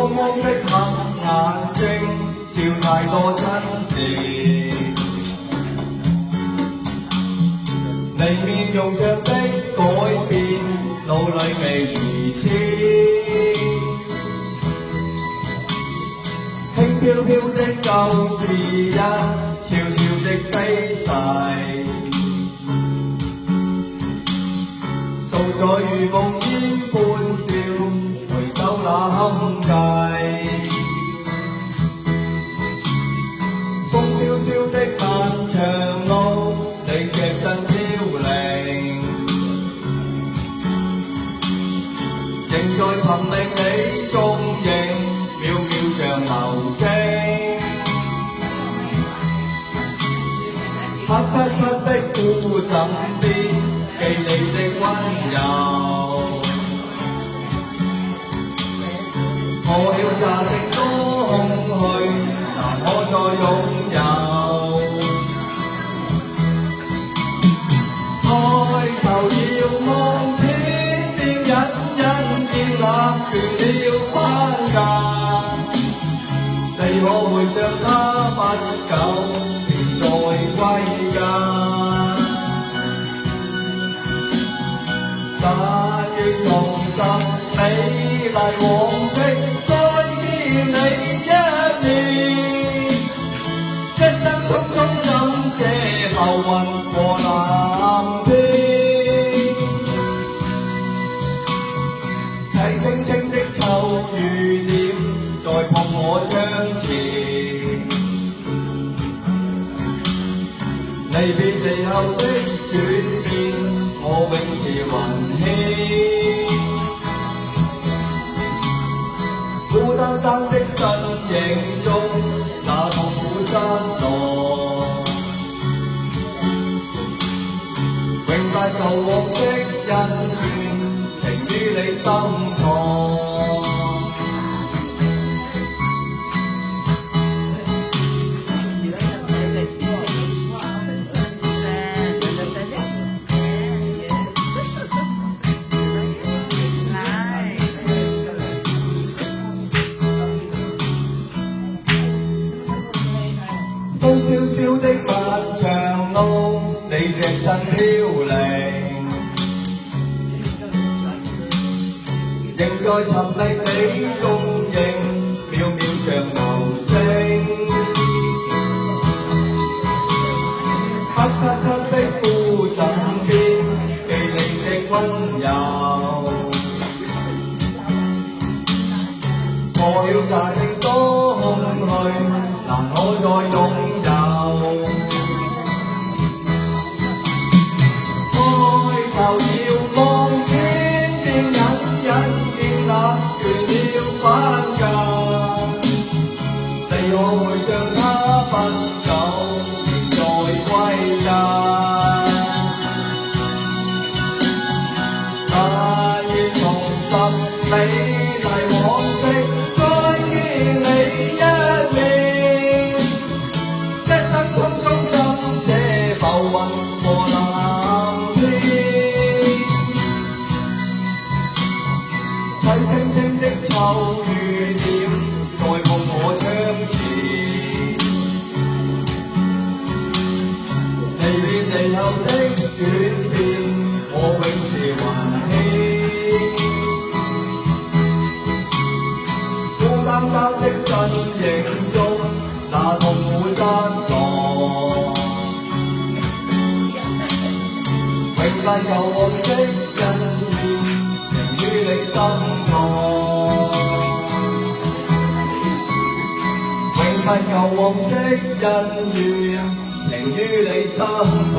光光的黑眼睛，笑太多親事。你面容上的改變，腦裏未如痴。輕飄飄的舊時日，悄悄的飛逝。數載如夢煙半笑，回首那堪計。風蕭蕭的漫長路，你隻身飄零，仍在尋覓你蹤影，渺渺像流星。黑漆漆的孤枕邊，記你的溫柔。我要乍成多空虛，難可再擁有。抬頭遙望天邊，隱隱見那斷了關架。你可會像他不久便再歸家？但願重拾美麗往昔，再見你一面。一生匆匆感謝浮雲和藍天。睇青青的秋雨點，再碰我窗前。離別離後的轉變，我永是雲牽。孤單單的身影中，那痛苦失落，永不舊往昔恩怨，情於你心錯。風蕭蕭的漫長路，你隻身飄零，仍在尋覓你蹤影，渺渺像流星。黑漆漆的孤枕邊，記你的溫柔。我要乍成多空虛，難可再擁有。抬頭遙望天邊，隱隱見那斷了關架。你可會像他不久便再歸家？但願重拾美麗往昔，再見你一面。一生匆匆感謝浮雲和藍天。睇青青的秋雨點，再碰我窗前。離別離後的轉變，我永是雲牽。孤單單的身影中，那痛苦失落，永不舊往昔恩怨，情於你心錯。永不舊往昔恩怨，情於你心錯。